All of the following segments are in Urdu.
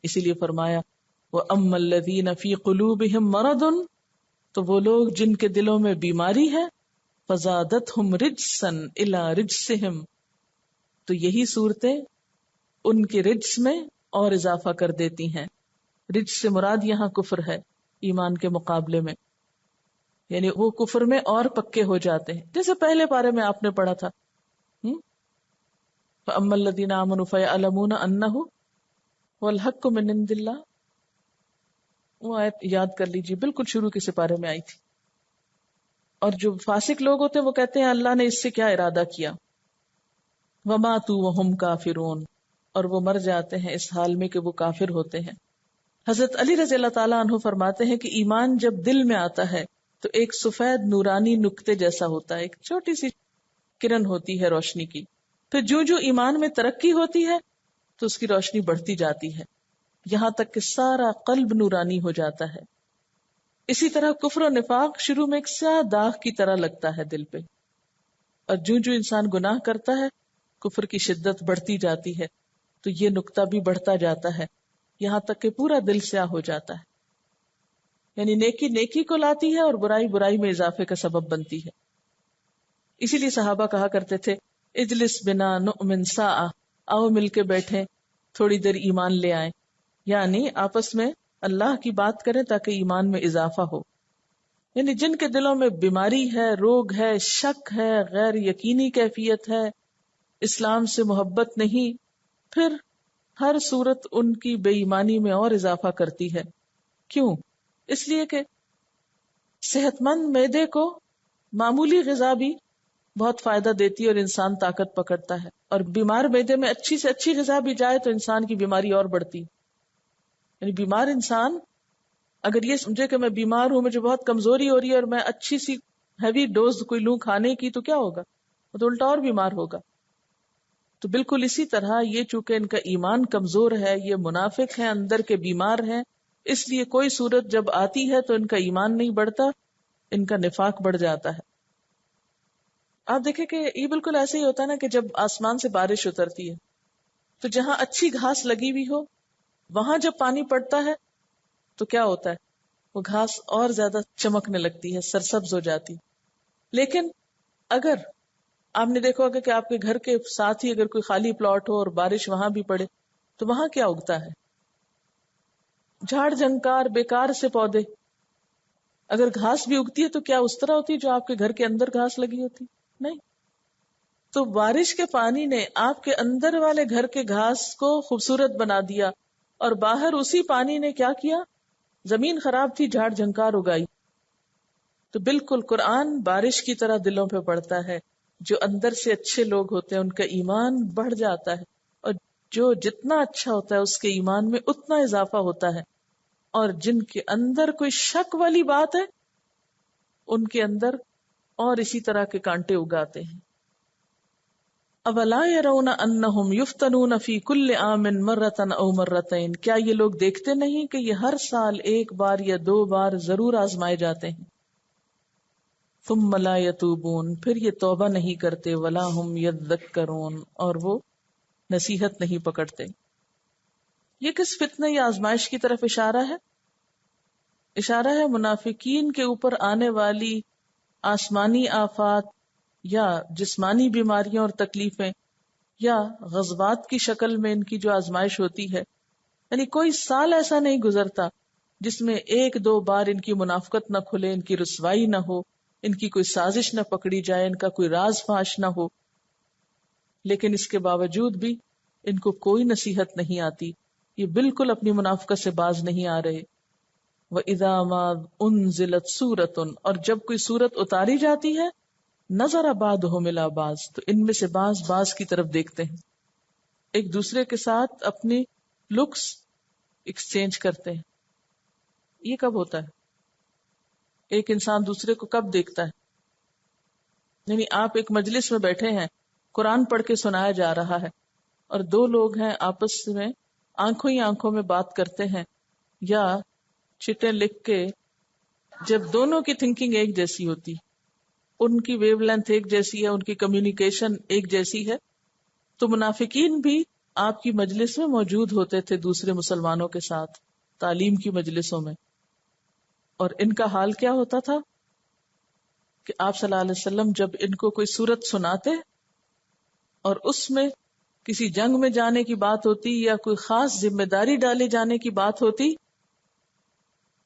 اسی لیے فرمایا وَأَمَّا الَّذِينَ فِي قُلُوبِهِم مَرَضٌ، تو وہ لوگ جن کے دلوں میں بیماری ہے، فَزَادَتْهُمْ رِجْسًا إِلَىٰ رِجْسِهِمْ، تو یہی صورتیں ان کے رجس میں اور اضافہ کر دیتی ہیں. رجس سے مراد یہاں کفر ہے ایمان کے مقابلے میں، یعنی وہ کفر میں اور پکے ہو جاتے ہیں، جیسے پہلے پارے میں آپ نے پڑھا تھا فَأَمَّا الَّذِينَ آمَنُوا فَيَعْلَمُونَ أَنَّهُ هُوَ الْحَقُّ مِنْ عِنْدِ اللَّهِ، وہ آیت یاد کر لیجیے، بالکل شروع کے سپارے میں آئی تھی. اور جو فاسق لوگ ہوتے ہیں وہ کہتے ہیں اللہ نے اس سے کیا ارادہ کیا. وَمَاتُوا وَهُمْ كَافِرُونَ، اور وہ مر جاتے ہیں اس حال میں کہ وہ کافر ہوتے ہیں. حضرت علی رضی اللہ تعالیٰ عنہ فرماتے ہیں کہ ایمان جب دل میں آتا ہے تو ایک سفید نورانی نقطے جیسا ہوتا ہے، ایک چھوٹی سی کرن ہوتی ہے روشنی کی. پھر جو جو ایمان میں ترقی ہوتی ہے تو اس کی روشنی بڑھتی جاتی ہے، یہاں تک کہ سارا قلب نورانی ہو جاتا ہے. اسی طرح کفر و نفاق شروع میں ایک سیاہ داغ کی طرح لگتا ہے دل پہ، اور جو جو انسان گناہ کرتا ہے کفر کی شدت بڑھتی جاتی ہے تو یہ نقطہ بھی بڑھتا جاتا ہے یہاں تک کہ پورا دل سیاہ ہو جاتا ہے. یعنی نیکی نیکی کو لاتی ہے اور برائی برائی میں اضافے کا سبب بنتی ہے. اسی لیے صحابہ کہا کرتے تھے اجلس بنا نؤمن ساعہ، آؤ مل کے بیٹھیں تھوڑی دیر ایمان لے آئیں، یعنی آپس میں اللہ کی بات کریں تاکہ ایمان میں اضافہ ہو. یعنی جن کے دلوں میں بیماری ہے، روگ ہے، شک ہے، غیر یقینی کیفیت ہے، اسلام سے محبت نہیں، پھر ہر صورت ان کی بے ایمانی میں اور اضافہ کرتی ہے. کیوں؟ اس لیے کہ صحت مند معدے کو معمولی غذا بھی بہت فائدہ دیتی ہے اور انسان طاقت پکڑتا ہے، اور بیمار معدے میں اچھی سے اچھی غذا بھی جائے تو انسان کی بیماری اور بڑھتی. یعنی بیمار انسان اگر یہ سمجھے کہ میں بیمار ہوں، مجھے بہت کمزوری ہو رہی ہے اور میں اچھی سی ہیوی ڈوز کوئی لوں کھانے کی، تو کیا ہوگا؟ وہ تو الٹا اور بیمار ہوگا. تو بالکل اسی طرح یہ چونکہ ان کا ایمان کمزور ہے، یہ منافق ہیں، اندر کے بیمار ہیں، اس لیے کوئی صورت جب آتی ہے تو ان کا ایمان نہیں بڑھتا، ان کا نفاق بڑھ جاتا ہے. آپ دیکھیں کہ یہ بالکل ایسے ہی ہوتا ہے نا کہ جب آسمان سے بارش اترتی ہے تو جہاں اچھی گھاس لگی ہوئی ہو وہاں جب پانی پڑتا ہے تو کیا ہوتا ہے؟ وہ گھاس اور زیادہ چمکنے لگتی ہے، سرسبز ہو جاتی. لیکن اگر آپ نے دیکھا ہوگا کہ آپ کے گھر کے ساتھ ہی اگر کوئی خالی پلاٹ ہو اور بارش وہاں بھی پڑے تو وہاں کیا اگتا ہے؟ جھاڑ جھنکار بیکار سے پودے. اگر گھاس بھی اگتی ہے تو کیا اس طرح ہوتی ہے جو آپ کے گھر کے اندر گھاس لگی ہوتی؟ نہیں. تو بارش کے پانی نے آپ کے اندر والے گھر کے گھاس کو خوبصورت بنا دیا، اور باہر اسی پانی نے کیا کیا؟ زمین خراب تھی، جھاڑ جھنکار اگائی. تو بالکل قرآن بارش کی طرح دلوں پہ پڑتا ہے. جو اندر سے اچھے لوگ ہوتے ہیں ان کا ایمان بڑھ جاتا ہے، اور جو جتنا اچھا ہوتا ہے اس کے ایمان میں اتنا اضافہ ہوتا ہے. اور جن کے اندر کوئی شک والی بات ہے ان کے اندر اور اسی طرح کے کانٹے اگاتے ہیں. اولا يرون انہم یفتنون فی کل عام مرۃ او مرتین، کیا یہ لوگ دیکھتے نہیں کہ یہ ہر سال ایک بار یا دو بار ضرور آزمائے جاتے ہیں. ثم لا یتوبون، پھر یہ توبہ نہیں کرتے، ولا ہم یذکرون، اور وہ نصیحت نہیں پکڑتے. یہ کس فتنہ یا آزمائش کی طرف اشارہ ہے؟ اشارہ ہے منافقین کے اوپر آنے والی آسمانی آفات یا جسمانی بیماریاں اور تکلیفیں یا غزوات کی شکل میں ان کی جو آزمائش ہوتی ہے. یعنی کوئی سال ایسا نہیں گزرتا جس میں ایک دو بار ان کی منافقت نہ کھلے، ان کی رسوائی نہ ہو، ان کی کوئی سازش نہ پکڑی جائے، ان کا کوئی راز فاش نہ ہو، لیکن اس کے باوجود بھی ان کو کوئی نصیحت نہیں آتی. یہ بالکل اپنی منافقت سے باز نہیں آ رہے. وَإِذَا مَا أُنزِلَتْ سُورَةٌ، اور جب کوئی سورت اتاری جاتی ہے، نظر بعضهم إلى بعض، تو ان میں سے بعض کی طرف دیکھتے ہیں، ایک دوسرے کے ساتھ اپنی لکس ایکسچینج کرتے ہیں. یہ کب ہوتا ہے؟ ایک انسان دوسرے کو کب دیکھتا ہے؟ یعنی آپ ایک مجلس میں بیٹھے ہیں، قرآن پڑھ کے سنایا جا رہا ہے، اور دو لوگ ہیں آپس میں آنکھوں ہی آنکھوں میں بات کرتے ہیں، یا چٹیں لکھ کے، جب دونوں کی تھنکنگ ایک جیسی ہوتی، ان کی ویو لینتھ ایک جیسی ہے، ان کی کمیونیکیشن ایک جیسی ہے، تو منافقین بھی آپ کی مجلس میں موجود ہوتے تھے دوسرے مسلمانوں کے ساتھ تعلیم کی مجلسوں میں، اور ان کا حال کیا ہوتا تھا کہ آپ صلی اللہ علیہ وسلم جب ان کو کوئی سورت سناتے اور اس میں کسی جنگ میں جانے کی بات ہوتی یا کوئی خاص ذمہ داری ڈالے جانے کی بات ہوتی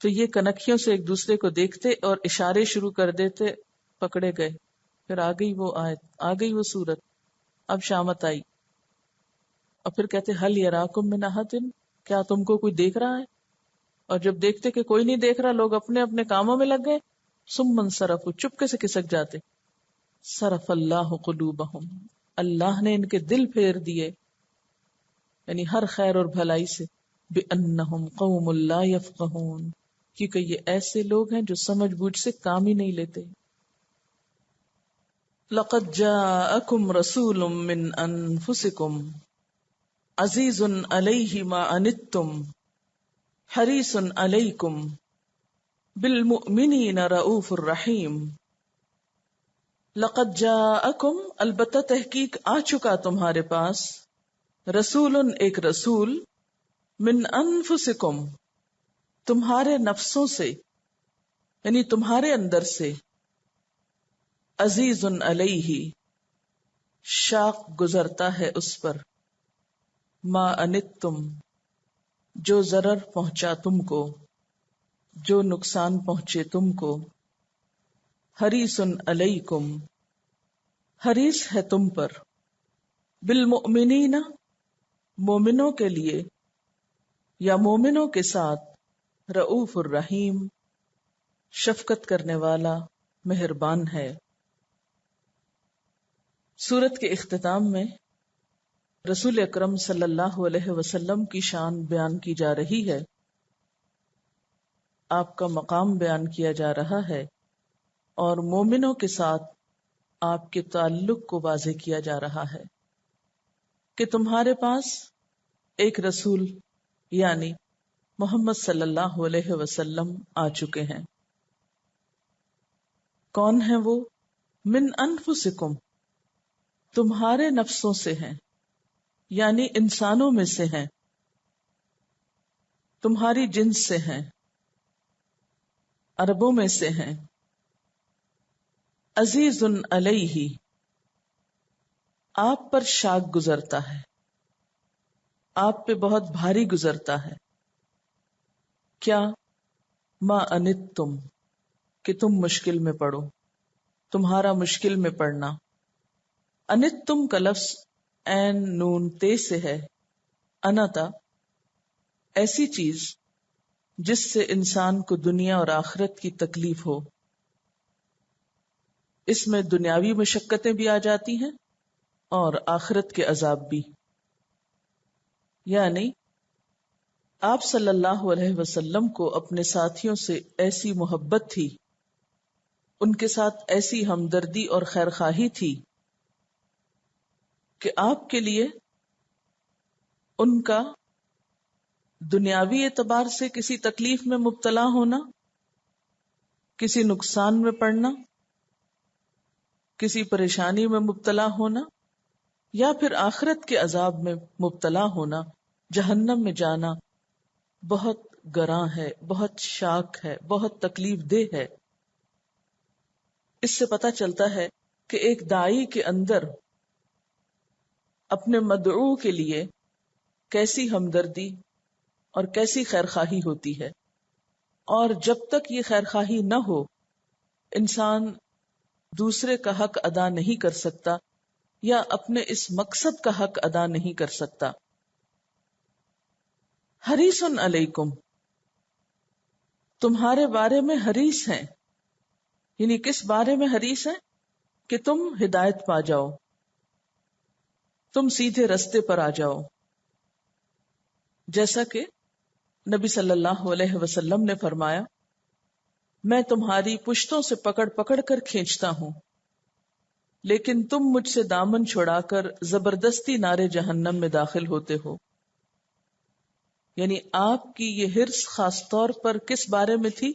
تو یہ کنکھیوں سے ایک دوسرے کو دیکھتے اور اشارے شروع کر دیتے، پکڑے گئے، پھر آ گئی وہ آیت، آ گئی وہ سورت، اب شامت آئی، اور پھر کہتے حل یراکم من احد، کیا تم کو کوئی دیکھ رہا ہے؟ اور جب دیکھتے کہ کوئی نہیں دیکھ رہا، لوگ اپنے اپنے کاموں میں لگ گئے، ثم انصرفوا، چپکے سے کھسک جاتے. صرف اللہ قلوبہم، اللہ نے ان کے دل پھیر دیے، یعنی ہر خیر اور بھلائی سے، بأنہم قوم لا یفقہون، کیونکہ یہ ایسے لوگ ہیں جو سمجھ بوجھ سے کام ہی نہیں لیتے. لقد جاءکم رسول من انفسکم عزیز علیہ ما عنتم حریص علیکم بالمؤمنین رؤوف الرحیم. لقد جاءکم، البتہ تحقیق آ چکا تمہارے پاس، رسول، ایک رسول، من انفسکم، تمہارے نفسوں سے، یعنی تمہارے اندر سے، عزیز علیہ، شاق گزرتا ہے اس پر، ما انتم، جو ضرر پہنچا تم کو، جو نقصان پہنچے تم کو، حریص علیکم، حریص ہے تم پر، بالمؤمنین، مومنوں کے لیے یا مومنوں کے ساتھ، رؤوف الرحیم، شفقت کرنے والا، مہربان ہے. سورت کے اختتام میں رسول اکرم صلی اللہ علیہ وسلم کی شان بیان کی جا رہی ہے، آپ کا مقام بیان کیا جا رہا ہے، اور مومنوں کے ساتھ آپ کے تعلق کو واضح کیا جا رہا ہے کہ تمہارے پاس ایک رسول یعنی محمد صلی اللہ علیہ وسلم آ چکے ہیں. کون ہیں وہ؟ من انفسکم، تمہارے نفسوں سے ہیں، یعنی انسانوں میں سے ہیں، تمہاری جنس سے ہیں، عربوں میں سے ہیں. عزیز علیہ، آپ پر شاق گزرتا ہے، آپ پہ بہت بھاری گزرتا ہے. کیا؟ ما انتم، کہ تم مشکل میں پڑو، تمہارا مشکل میں پڑنا. انتم کا لفظ عین نون تے سے ہے. انتا، ایسی چیز جس سے انسان کو دنیا اور آخرت کی تکلیف ہو. اس میں دنیاوی مشقتیں بھی آ جاتی ہیں اور آخرت کے عذاب بھی. یعنی آپ صلی اللہ علیہ وسلم کو اپنے ساتھیوں سے ایسی محبت تھی، ان کے ساتھ ایسی ہمدردی اور خیرخواہی تھی کہ آپ کے لیے ان کا دنیاوی اعتبار سے کسی تکلیف میں مبتلا ہونا، کسی نقصان میں پڑنا، کسی پریشانی میں مبتلا ہونا، یا پھر آخرت کے عذاب میں مبتلا ہونا، جہنم میں جانا بہت گراں ہے، بہت شاق ہے، بہت تکلیف دہ ہے. اس سے پتہ چلتا ہے کہ ایک داعی کے اندر اپنے مدعو کے لیے کیسی ہمدردی اور کیسی خیرخواہی ہوتی ہے. اور جب تک یہ خیرخواہی نہ ہو، انسان دوسرے کا حق ادا نہیں کر سکتا یا اپنے اس مقصد کا حق ادا نہیں کر سکتا. حریص علیکم، تمہارے بارے میں حریص ہیں، یعنی کس بارے میں حریص ہیں؟ کہ تم ہدایت پا جاؤ، تم سیدھے رستے پر آ جاؤ. جیسا کہ نبی صلی اللہ علیہ وسلم نے فرمایا، میں تمہاری پشتوں سے پکڑ پکڑ کر کھینچتا ہوں، لیکن تم مجھ سے دامن چھڑا کر زبردستی نارے جہنم میں داخل ہوتے ہو. یعنی آپ کی یہ حرص خاص طور پر کس بارے میں تھی؟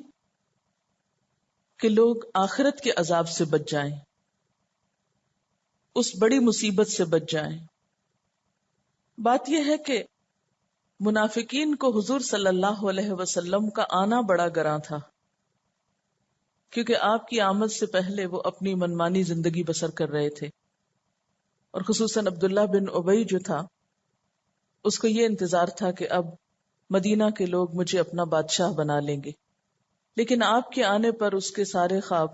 کہ لوگ آخرت کے عذاب سے بچ جائیں، اس بڑی مصیبت سے بچ جائیں. بات یہ ہے کہ منافقین کو حضور صلی اللہ علیہ وسلم کا آنا بڑا گراں تھا، کیونکہ آپ کی آمد سے پہلے وہ اپنی منمانی زندگی بسر کر رہے تھے، اور خصوصاً عبداللہ بن ابی جو تھا، اس کو یہ انتظار تھا کہ اب مدینہ کے لوگ مجھے اپنا بادشاہ بنا لیں گے، لیکن آپ کے آنے پر اس کے سارے خواب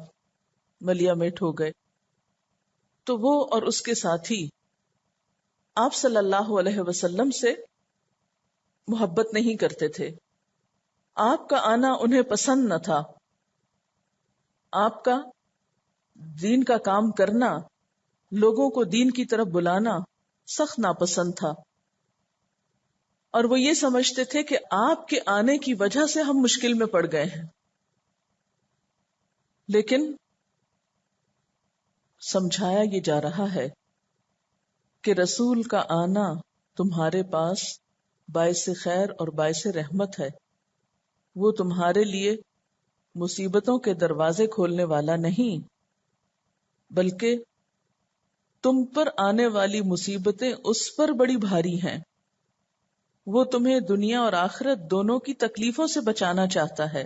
ملیا میٹ ہو گئے۔ تو وہ اور اس کے ساتھی آپ صلی اللہ علیہ وسلم سے محبت نہیں کرتے تھے، آپ کا آنا انہیں پسند نہ تھا، آپ کا دین کا کام کرنا، لوگوں کو دین کی طرف بلانا سخت ناپسند تھا، اور وہ یہ سمجھتے تھے کہ آپ کے آنے کی وجہ سے ہم مشکل میں پڑ گئے ہیں۔ لیکن سمجھایا یہ جا رہا ہے کہ رسول کا آنا تمہارے پاس باعث خیر اور باعث رحمت ہے، وہ تمہارے لیے مصیبتوں کے دروازے کھولنے والا نہیں، بلکہ تم پر آنے والی مصیبتیں اس پر بڑی بھاری ہیں، وہ تمہیں دنیا اور آخرت دونوں کی تکلیفوں سے بچانا چاہتا ہے۔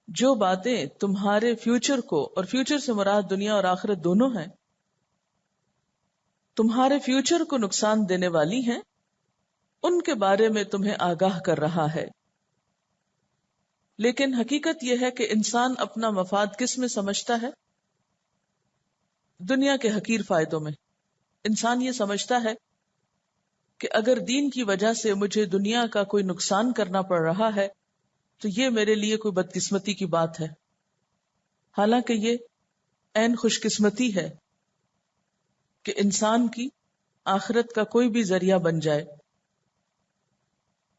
جو باتیں تمہارے فیوچر کو، اور فیوچر سے مراد دنیا اور آخرت دونوں ہیں، تمہارے فیوچر کو نقصان دینے والی ہیں، ان کے بارے میں تمہیں آگاہ کر رہا ہے۔ لیکن حقیقت یہ ہے کہ انسان اپنا مفاد کس میں سمجھتا ہے؟ دنیا کے حقیر فائدوں میں۔ انسان یہ سمجھتا ہے کہ اگر دین کی وجہ سے مجھے دنیا کا کوئی نقصان کرنا پڑ رہا ہے تو یہ میرے لیے کوئی بدقسمتی کی بات ہے، حالانکہ یہ عین خوش قسمتی ہے کہ انسان کی آخرت کا کوئی بھی ذریعہ بن جائے۔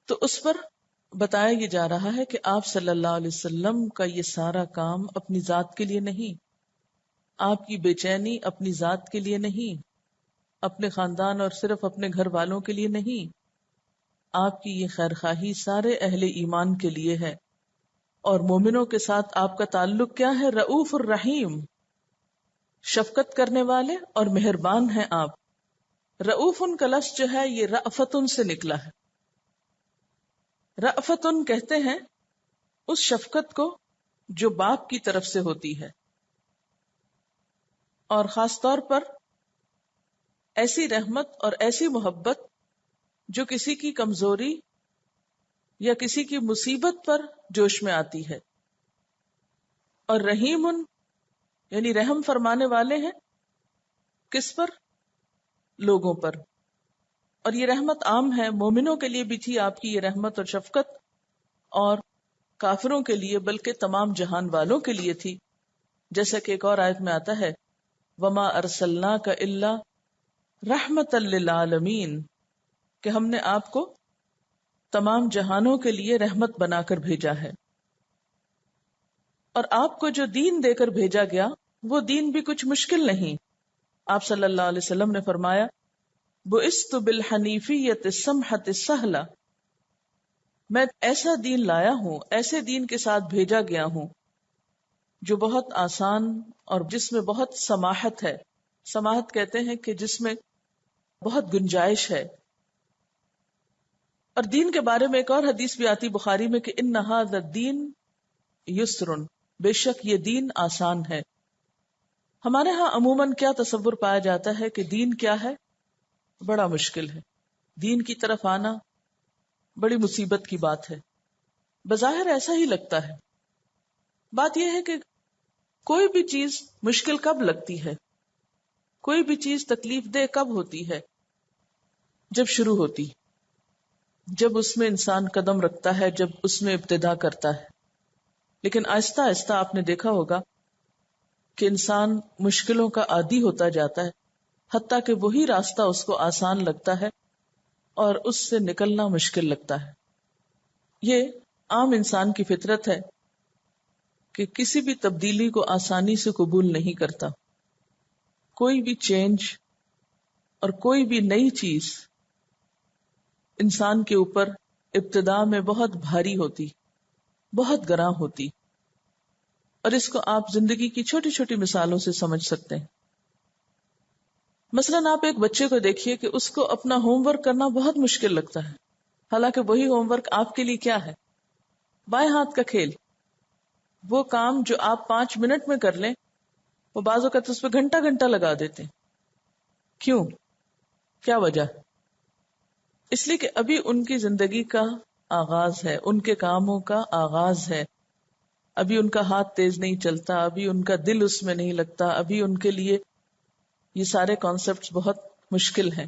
تو اس پر بتایا یہ جا رہا ہے کہ آپ صلی اللہ علیہ وسلم کا یہ سارا کام اپنی ذات کے لیے نہیں، آپ کی بے چینی اپنی ذات کے لیے نہیں، اپنے خاندان اور صرف اپنے گھر والوں کے لیے نہیں، آپ کی یہ خیرخواہی سارے اہل ایمان کے لیے ہے۔ اور مومنوں کے ساتھ آپ کا تعلق کیا ہے؟ رؤوف الرحیم، شفقت کرنے والے اور مہربان ہیں آپ۔ رؤوف کا لفظ جو ہے یہ رأفتن سے نکلا ہے۔ رأفتن کہتے ہیں اس شفقت کو جو باپ کی طرف سے ہوتی ہے، اور خاص طور پر ایسی رحمت اور ایسی محبت جو کسی کی کمزوری یا کسی کی مصیبت پر جوش میں آتی ہے۔ اور رحیم یعنی رحم فرمانے والے ہیں کس پر؟ لوگوں پر۔ اور یہ رحمت عام ہے، مومنوں کے لیے بھی تھی آپ کی یہ رحمت اور شفقت، اور کافروں کے لیے بلکہ تمام جہان والوں کے لیے تھی، جیسا کہ ایک اور آیت میں آتا ہے وما ارسلناک الا رحمتا للعالمین، کہ ہم نے آپ کو تمام جہانوں کے لیے رحمت بنا کر بھیجا ہے۔ اور آپ کو جو دین دے کر بھیجا گیا وہ دین بھی کچھ مشکل نہیں۔ آپ صلی اللہ علیہ وسلم نے فرمایا بعثت بالحنیفیۃ السمحۃ السہلہ، میں ایسا دین لایا ہوں، ایسے دین کے ساتھ بھیجا گیا ہوں جو بہت آسان اور جس میں بہت سماحت ہے۔ سماحت کہتے ہیں کہ جس میں بہت گنجائش ہے۔ اور دین کے بارے میں ایک اور حدیث بھی آتی بخاری میں کہ ان ھذا الدین یسر، بے شک یہ دین آسان ہے۔ ہمارے ہاں عموماً کیا تصور پایا جاتا ہے کہ دین کیا ہے؟ بڑا مشکل ہے، دین کی طرف آنا بڑی مصیبت کی بات ہے۔ بظاہر ایسا ہی لگتا ہے۔ بات یہ ہے کہ کوئی بھی چیز مشکل کب لگتی ہے، کوئی بھی چیز تکلیف دہ کب ہوتی ہے؟ جب شروع ہوتی، جب اس میں انسان قدم رکھتا ہے، جب اس میں ابتدا کرتا ہے۔ لیکن آہستہ آہستہ آپ نے دیکھا ہوگا کہ انسان مشکلوں کا عادی ہوتا جاتا ہے، حتیٰ کہ وہی راستہ اس کو آسان لگتا ہے اور اس سے نکلنا مشکل لگتا ہے۔ یہ عام انسان کی فطرت ہے کہ کسی بھی تبدیلی کو آسانی سے قبول نہیں کرتا۔ کوئی بھی چینج اور کوئی بھی نئی چیز انسان کے اوپر ابتدا میں بہت بھاری ہوتی، بہت گراں ہوتی، اور اس کو آپ زندگی کی چھوٹی چھوٹی مثالوں سے سمجھ سکتے ہیں۔ مثلاً آپ ایک بچے کو دیکھیے کہ اس کو اپنا ہوم ورک کرنا بہت مشکل لگتا ہے، حالانکہ وہی ہوم ورک آپ کے لیے کیا ہے؟ بائیں ہاتھ کا کھیل. وہ کام جو آپ 5 منٹ میں کر لیں وہ بعض اوقات اس پہ گھنٹہ گھنٹہ لگا دیتے ہیں. کیوں؟ کیا وجہ؟ اس لیے کہ ابھی ان کی زندگی کا آغاز ہے، ان کے کاموں کا آغاز ہے، ابھی ان کا ہاتھ تیز نہیں چلتا، ابھی ان کا دل اس میں نہیں لگتا، ابھی ان کے لیے یہ سارے کانسیپٹس بہت مشکل ہیں.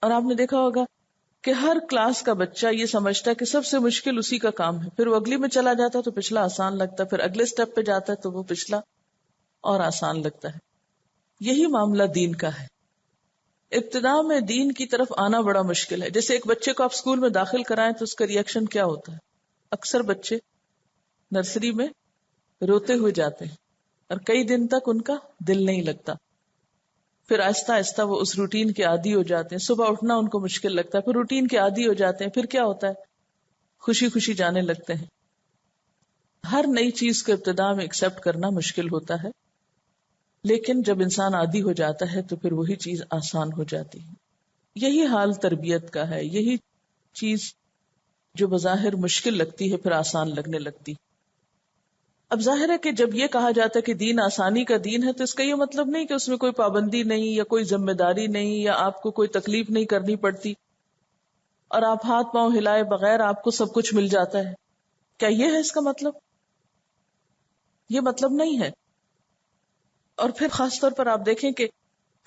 اور آپ نے دیکھا ہوگا کہ ہر کلاس کا بچہ یہ سمجھتا ہے کہ سب سے مشکل اسی کا کام ہے، پھر وہ اگلی میں چلا جاتا ہے تو پچھلا آسان لگتا ہے، پھر اگلے سٹیپ پہ جاتا ہے تو وہ پچھلا اور آسان لگتا ہے. یہی معاملہ دین کا ہے. ابتدا میں دین کی طرف آنا بڑا مشکل ہے. جیسے ایک بچے کو آپ اسکول میں داخل کرائیں تو اس کا ریئیکشن کیا ہوتا ہے؟ اکثر بچے نرسری میں روتے ہوئے جاتے ہیں اور کئی دن تک ان کا دل نہیں لگتا. پھر آہستہ آہستہ وہ اس روٹین کے عادی ہو جاتے ہیں، صبح اٹھنا ان کو مشکل لگتا ہے، پھر روٹین کے عادی ہو جاتے ہیں، پھر کیا ہوتا ہے؟ خوشی خوشی جانے لگتے ہیں. ہر نئی چیز کو ابتدا میں ایکسپٹ کرنا مشکل ہوتا ہے، لیکن جب انسان عادی ہو جاتا ہے تو پھر وہی چیز آسان ہو جاتی ہے. یہی حال تربیت کا ہے. یہی چیز جو بظاہر مشکل لگتی ہے پھر آسان لگنے لگتی. اب ظاہر ہے کہ جب یہ کہا جاتا ہے کہ دین آسانی کا دین ہے تو اس کا یہ مطلب نہیں کہ اس میں کوئی پابندی نہیں یا کوئی ذمہ داری نہیں یا آپ کو کوئی تکلیف نہیں کرنی پڑتی اور آپ ہاتھ پاؤں ہلائے بغیر آپ کو سب کچھ مل جاتا ہے. کیا یہ ہے اس کا مطلب؟ یہ مطلب نہیں ہے. اور پھر خاص طور پر آپ دیکھیں کہ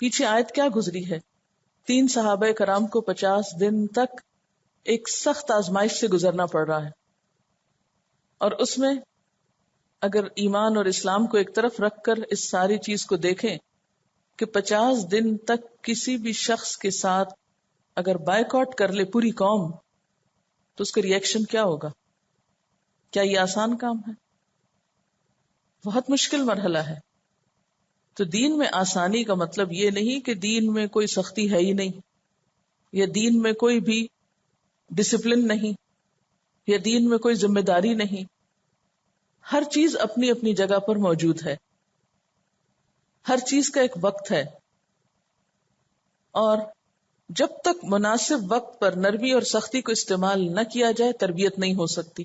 پیچھے آیت کیا گزری ہے. 3 صحابہ کرام کو 50 دن تک ایک سخت آزمائش سے گزرنا پڑ رہا ہے، اور اس میں اگر ایمان اور اسلام کو ایک طرف رکھ کر اس ساری چیز کو دیکھیں کہ 50 دن تک کسی بھی شخص کے ساتھ اگر بائیکاٹ کر لے پوری قوم تو اس کا ریئیکشن کیا ہوگا؟ کیا یہ آسان کام ہے؟ بہت مشکل مرحلہ ہے. تو دین میں آسانی کا مطلب یہ نہیں کہ دین میں کوئی سختی ہے ہی نہیں، یا دین میں کوئی بھی ڈسپلن نہیں، یا دین میں کوئی ذمہ داری نہیں. ہر چیز اپنی اپنی جگہ پر موجود ہے، ہر چیز کا ایک وقت ہے، اور جب تک مناسب وقت پر نرمی اور سختی کو استعمال نہ کیا جائے تربیت نہیں ہو سکتی.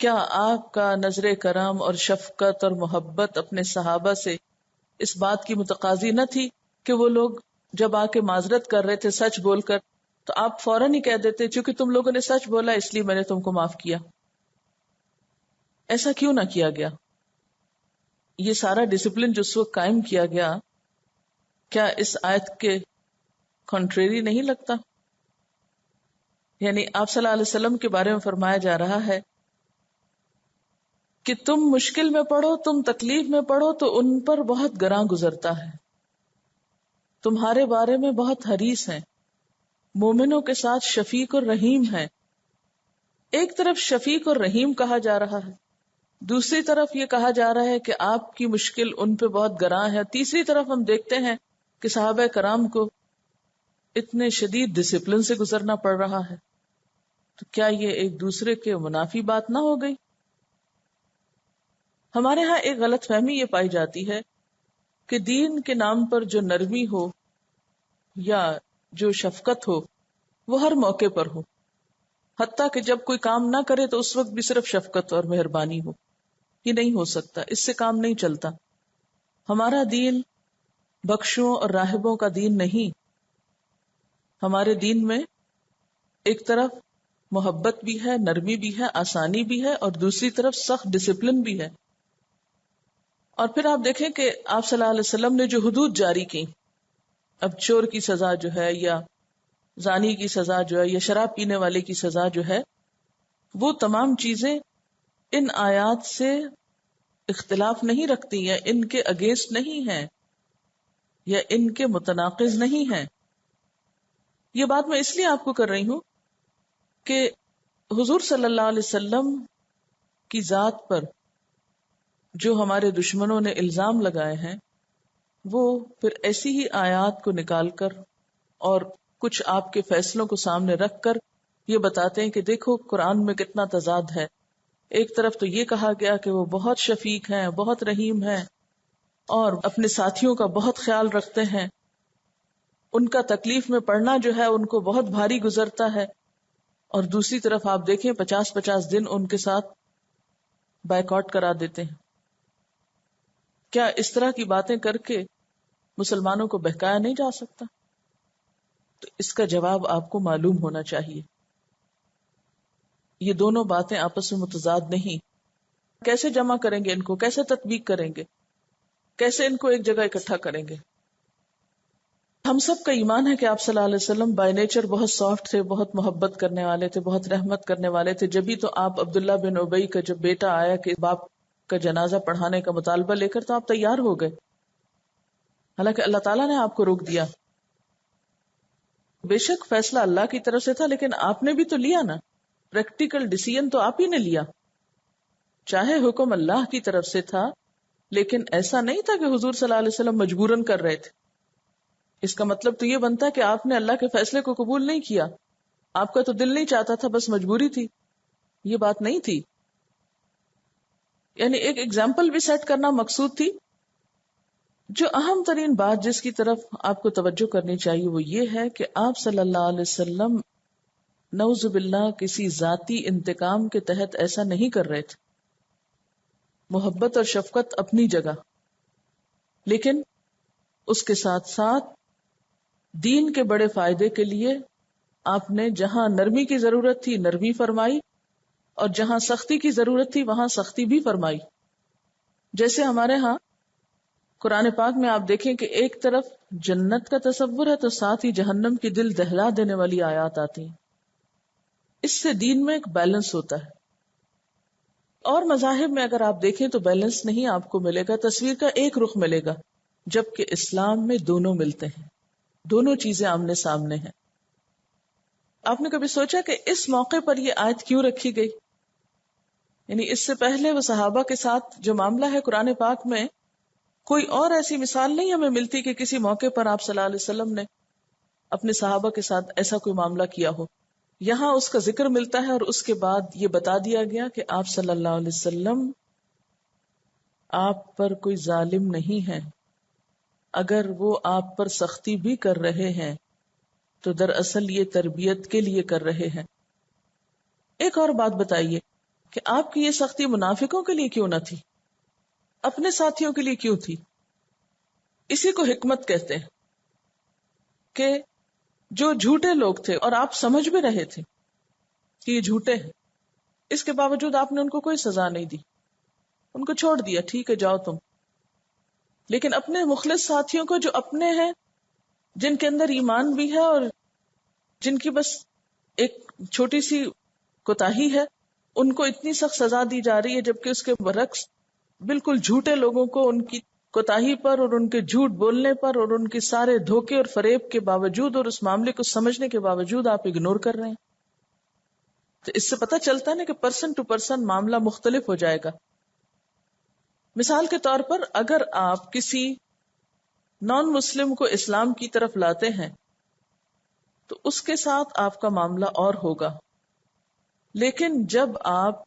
کیا آپ کا نظر کرم اور شفقت اور محبت اپنے صحابہ سے اس بات کی متقاضی نہ تھی کہ وہ لوگ جب آ کے معذرت کر رہے تھے سچ بول کر تو آپ فوراً ہی کہہ دیتے چونکہ تم لوگوں نے سچ بولا اس لیے میں نے تم کو معاف کیا؟ ایسا کیوں نہ کیا گیا؟ یہ سارا ڈسپلن جو اس وقت قائم کیا گیا کیا اس آیت کے کنٹریری نہیں لگتا؟ یعنی آپ صلی اللہ علیہ وسلم کے بارے میں فرمایا جا رہا ہے کہ تم مشکل میں پڑو، تم تکلیف میں پڑو تو ان پر بہت گراں گزرتا ہے، تمہارے بارے میں بہت حریص ہیں، مومنوں کے ساتھ شفیق اور رحیم ہے. ایک طرف شفیق اور رحیم کہا جا رہا ہے، دوسری طرف یہ کہا جا رہا ہے کہ آپ کی مشکل ان پہ بہت گراں ہے، تیسری طرف ہم دیکھتے ہیں کہ صحابہ کرام کو اتنے شدید ڈسپلن سے گزرنا پڑ رہا ہے. تو کیا یہ ایک دوسرے کے منافی بات نہ ہو گئی؟ ہمارے ہاں ایک غلط فہمی یہ پائی جاتی ہے کہ دین کے نام پر جو نرمی ہو یا جو شفقت ہو وہ ہر موقع پر ہو، حتیٰ کہ جب کوئی کام نہ کرے تو اس وقت بھی صرف شفقت اور مہربانی ہو. یہ نہیں ہو سکتا، اس سے کام نہیں چلتا. ہمارا دین بخشوں اور راہبوں کا دین نہیں. ہمارے دین میں ایک طرف محبت بھی ہے، نرمی بھی ہے، آسانی بھی ہے، اور دوسری طرف سخت ڈسپلن بھی ہے. اور پھر آپ دیکھیں کہ آپ صلی اللہ علیہ وسلم نے جو حدود جاری کی، اب چور کی سزا جو ہے یا زانی کی سزا جو ہے یا شراب پینے والے کی سزا جو ہے، وہ تمام چیزیں ان آیات سے اختلاف نہیں رکھتی یا ان کے اگینسٹ نہیں ہیں یا ان کے متناقض نہیں ہیں. یہ بات میں اس لیے آپ کو کر رہی ہوں کہ حضور صلی اللہ علیہ وسلم کی ذات پر جو ہمارے دشمنوں نے الزام لگائے ہیں وہ پھر ایسی ہی آیات کو نکال کر اور کچھ آپ کے فیصلوں کو سامنے رکھ کر یہ بتاتے ہیں کہ دیکھو قرآن میں کتنا تضاد ہے. ایک طرف تو یہ کہا گیا کہ وہ بہت شفیق ہیں، بہت رحیم ہیں، اور اپنے ساتھیوں کا بہت خیال رکھتے ہیں، ان کا تکلیف میں پڑنا جو ہے ان کو بہت بھاری گزرتا ہے، اور دوسری طرف آپ دیکھیں 50-50 دن ان کے ساتھ بائیکاٹ کرا دیتے ہیں. کیا اس طرح کی باتیں کر کے مسلمانوں کو بہکایا نہیں جا سکتا؟ تو اس کا جواب آپ کو معلوم ہونا چاہیے. یہ دونوں باتیں آپس میں متضاد نہیں. کیسے جمع کریں گے ان کو، کیسے تطبیق کریں گے، کیسے ان کو ایک جگہ اکٹھا کریں گے؟ ہم سب کا ایمان ہے کہ آپ صلی اللہ علیہ وسلم بائی نیچر بہت سافٹ تھے، بہت محبت کرنے والے تھے، بہت رحمت کرنے والے تھے. جبھی تو آپ عبداللہ بن ابی کا جب بیٹا آیا کہ باپ کا جنازہ پڑھانے کا مطالبہ لے کر، تو آپ تیار ہو گئے، حالانکہ اللہ تعالیٰ نے آپ کو روک دیا. بے شک فیصلہ اللہ کی طرف سے تھا، لیکن آپ نے بھی تو لیا نا، پریکٹیکل ڈیسیژن تو آپ ہی نے لیا. چاہے حکم اللہ کی طرف سے تھا، لیکن ایسا نہیں تھا کہ حضور صلی اللہ علیہ وسلم مجبوراً کر رہے تھے. اس کا مطلب تو یہ بنتا کہ آپ نے اللہ کے فیصلے کو قبول نہیں کیا، آپ کا تو دل نہیں چاہتا تھا، بس مجبوری تھی. یہ بات نہیں تھی. یعنی ایک ایگزامپل بھی سیٹ کرنا مقصود تھی. جو اہم ترین بات جس کی طرف آپ کو توجہ کرنی چاہیے وہ یہ ہے کہ آپ صلی اللہ علیہ وسلم نعوذ باللہ کسی ذاتی انتقام کے تحت ایسا نہیں کر رہے تھے. محبت اور شفقت اپنی جگہ، لیکن اس کے ساتھ ساتھ دین کے بڑے فائدے کے لیے آپ نے جہاں نرمی کی ضرورت تھی نرمی فرمائی، اور جہاں سختی کی ضرورت تھی وہاں سختی بھی فرمائی. جیسے ہمارے ہاں قرآن پاک میں آپ دیکھیں کہ ایک طرف جنت کا تصور ہے تو ساتھ ہی جہنم کی دل دہلا دینے والی آیات آتی ہیں. اس سے دین میں ایک بیلنس ہوتا ہے. اور مذاہب میں اگر آپ دیکھیں تو بیلنس نہیں آپ کو ملے گا، تصویر کا ایک رخ ملے گا، جبکہ اسلام میں دونوں ملتے ہیں، دونوں چیزیں آمنے سامنے ہیں. آپ نے کبھی سوچا کہ اس موقع پر یہ آیت کیوں رکھی گئی؟ یعنی اس سے پہلے وہ صحابہ کے ساتھ جو معاملہ ہے قرآن پاک میں کوئی اور ایسی مثال نہیں ہمیں ملتی کہ کسی موقع پر آپ صلی اللہ علیہ وسلم نے اپنے صحابہ کے ساتھ ایسا کوئی معاملہ کیا ہو. یہاں اس کا ذکر ملتا ہے اور اس کے بعد یہ بتا دیا گیا کہ آپ صلی اللہ علیہ وسلم آپ پر کوئی ظالم نہیں ہے. اگر وہ آپ پر سختی بھی کر رہے ہیں تو دراصل یہ تربیت کے لیے کر رہے ہیں. ایک اور بات بتائیے کہ آپ کی یہ سختی منافقوں کے لیے کیوں نہ تھی، اپنے ساتھیوں کے لیے کیوں تھی؟ اسی کو حکمت کہتے ہیں کہ جو جھوٹے لوگ تھے اور آپ سمجھ بھی رہے تھے کہ یہ جھوٹے ہیں، اس کے باوجود آپ نے ان کو کوئی سزا نہیں دی، ان کو چھوڑ دیا، ٹھیک ہے جاؤ تم. لیکن اپنے مخلص ساتھیوں کو جو اپنے ہیں، جن کے اندر ایمان بھی ہے اور جن کی بس ایک چھوٹی سی کوتاہی ہے، ان کو اتنی سخت سزا دی جا رہی ہے، جبکہ اس کے برعکس بالکل جھوٹے لوگوں کو ان کی کوتاہی پر اور ان کے جھوٹ بولنے پر اور ان کے سارے دھوکے اور فریب کے باوجود اور اس معاملے کو سمجھنے کے باوجود آپ اگنور کر رہے ہیں. تو اس سے پتہ چلتا ہے نا کہ پرسن ٹو پرسن معاملہ مختلف ہو جائے گا. مثال کے طور پر اگر آپ کسی نان مسلم کو اسلام کی طرف لاتے ہیں تو اس کے ساتھ آپ کا معاملہ اور ہوگا، لیکن جب آپ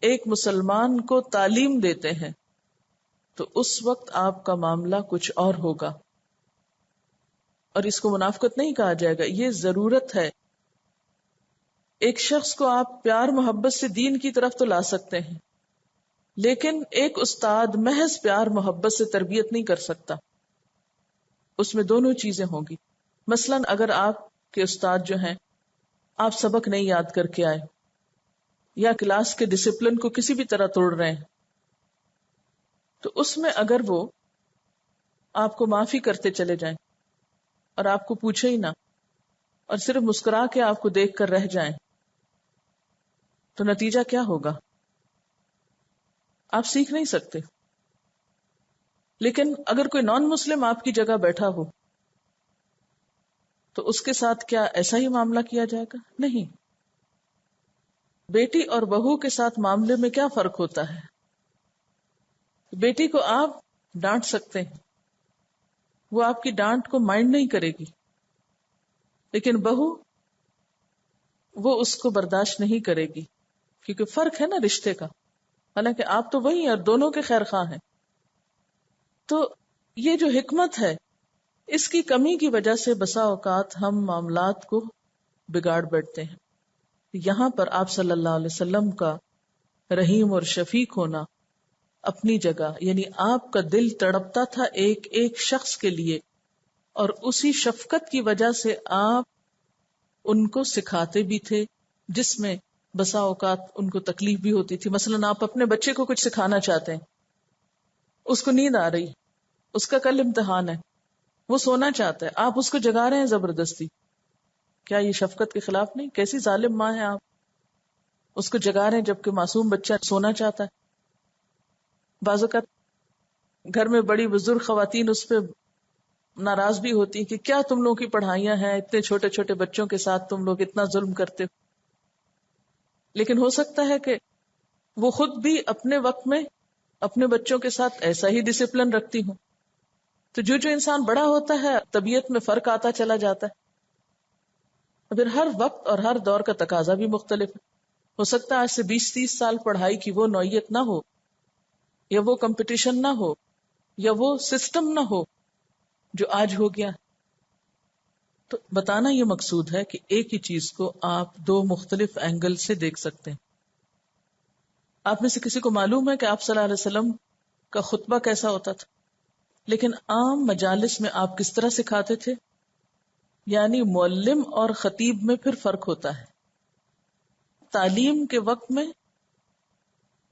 ایک مسلمان کو تعلیم دیتے ہیں تو اس وقت آپ کا معاملہ کچھ اور ہوگا. اور اس کو منافقت نہیں کہا جائے گا، یہ ضرورت ہے. ایک شخص کو آپ پیار محبت سے دین کی طرف تو لا سکتے ہیں، لیکن ایک استاد محض پیار محبت سے تربیت نہیں کر سکتا، اس میں دونوں چیزیں ہوں گی. مثلا اگر آپ کے استاد جو ہیں آپ سبق نہیں یاد کر کے آئے یا کلاس کے ڈسپلن کو کسی بھی طرح توڑ رہے ہیں، تو اس میں اگر وہ آپ کو معافی کرتے چلے جائیں اور آپ کو پوچھے ہی نہ اور صرف مسکرا کے آپ کو دیکھ کر رہ جائیں تو نتیجہ کیا ہوگا؟ آپ سیکھ نہیں سکتے. لیکن اگر کوئی نان مسلم آپ کی جگہ بیٹھا ہو تو اس کے ساتھ کیا ایسا ہی معاملہ کیا جائے گا؟ نہیں. بیٹی اور بہو کے ساتھ معاملے میں کیا فرق ہوتا ہے؟ بیٹی کو آپ ڈانٹ سکتے ہیں، وہ آپ کی ڈانٹ کو مائنڈ نہیں کرے گی، لیکن بہو وہ اس کو برداشت نہیں کرے گی، کیونکہ فرق ہے نا رشتے کا. حالانکہ آپ تو وہی ہیں اور دونوں کے خیر خواہ ہیں. تو یہ جو حکمت ہے، اس کی کمی کی وجہ سے بسا اوقات ہم معاملات کو بگاڑ بیٹھتے ہیں. یہاں پر آپ صلی اللہ علیہ وسلم کا رحیم اور شفیق ہونا اپنی جگہ، یعنی آپ کا دل تڑپتا تھا ایک ایک شخص کے لیے، اور اسی شفقت کی وجہ سے آپ ان کو سکھاتے بھی تھے، جس میں بسا اوقات ان کو تکلیف بھی ہوتی تھی. مثلا آپ اپنے بچے کو کچھ سکھانا چاہتے ہیں، اس کو نیند آ رہی، اس کا کل امتحان ہے، وہ سونا چاہتا ہے، آپ اس کو جگا رہے ہیں زبردستی. کیا یہ شفقت کے خلاف نہیں؟ کیسی ظالم ماں ہے آپ، اس کو جگا رہے ہیں جبکہ معصوم بچہ سونا چاہتا ہے. بعض اوقات گھر میں بڑی بزرگ خواتین اس پہ ناراض بھی ہوتی ہیں کہ کیا تم لوگوں کی پڑھائیاں ہیں، اتنے چھوٹے چھوٹے بچوں کے ساتھ تم لوگ اتنا ظلم کرتے ہو. لیکن ہو سکتا ہے کہ وہ خود بھی اپنے وقت میں اپنے بچوں کے ساتھ ایسا ہی ڈسپلن رکھتی ہوں. تو جو جو انسان بڑا ہوتا ہے طبیعت میں فرق آتا چلا جاتا ہے. پھر ہر وقت اور ہر دور کا تقاضا بھی مختلف ہے. ہو سکتا ہے آج سے 20-30 سال پڑھائی کی وہ نوعیت نہ ہو، یا وہ کمپٹیشن نہ ہو، یا وہ سسٹم نہ ہو جو آج ہو گیا. تو بتانا یہ مقصود ہے کہ ایک ہی چیز کو آپ دو مختلف اینگل سے دیکھ سکتے ہیں. آپ میں سے کسی کو معلوم ہے کہ آپ صلی اللہ علیہ وسلم کا خطبہ کیسا ہوتا تھا، لیکن عام مجالس میں آپ کس طرح سکھاتے تھے؟ یعنی معلم اور خطیب میں پھر فرق ہوتا ہے. تعلیم کے وقت میں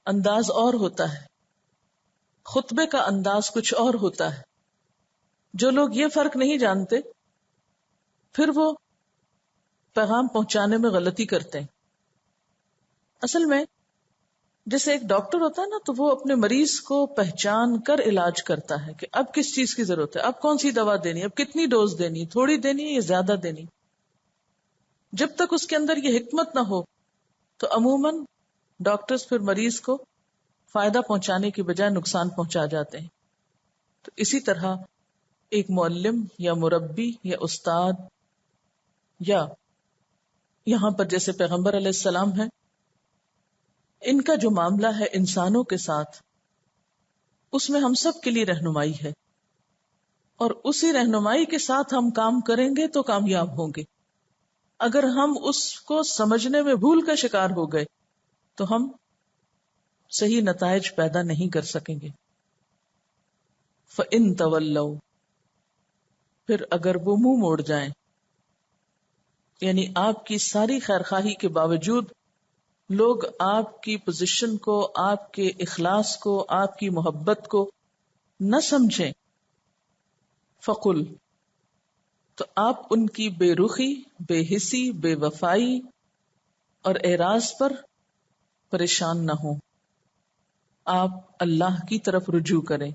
انداز اور ہوتا ہے، خطبے کا انداز کچھ اور ہوتا ہے. جو لوگ یہ فرق نہیں جانتے پھر وہ پیغام پہنچانے میں غلطی کرتے ہیں. اصل میں جیسے ایک ڈاکٹر ہوتا ہے نا، تو وہ اپنے مریض کو پہچان کر علاج کرتا ہے کہ اب کس چیز کی ضرورت ہے، اب کون سی دوا دینی ہے، اب کتنی ڈوز دینی ہے، تھوڑی دینی ہے یا زیادہ دینی. جب تک اس کے اندر یہ حکمت نہ ہو تو عموماً ڈاکٹرز پھر مریض کو فائدہ پہنچانے کی بجائے نقصان پہنچا جاتے ہیں. تو اسی طرح ایک معلم یا مربی یا استاد، یا یہاں پر جیسے پیغمبر علیہ السلام ہیں، ان کا جو معاملہ ہے انسانوں کے ساتھ، اس میں ہم سب کے لیے رہنمائی ہے، اور اسی رہنمائی کے ساتھ ہم کام کریں گے تو کامیاب ہوں گے. اگر ہم اس کو سمجھنے میں بھول کا شکار ہو گئے تو ہم صحیح نتائج پیدا نہیں کر سکیں گے. فَإِن تَوَلَّوْا، پھر اگر وہ منہ موڑ جائیں، یعنی آپ کی ساری خیرخواہی کے باوجود لوگ آپ کی پوزیشن کو، آپ کے اخلاص کو، آپ کی محبت کو نہ سمجھیں، فقل، تو آپ ان کی بے رخی، بے حسی، بے وفائی اور اعراض پر پریشان نہ ہوں. آپ اللہ کی طرف رجوع کریں.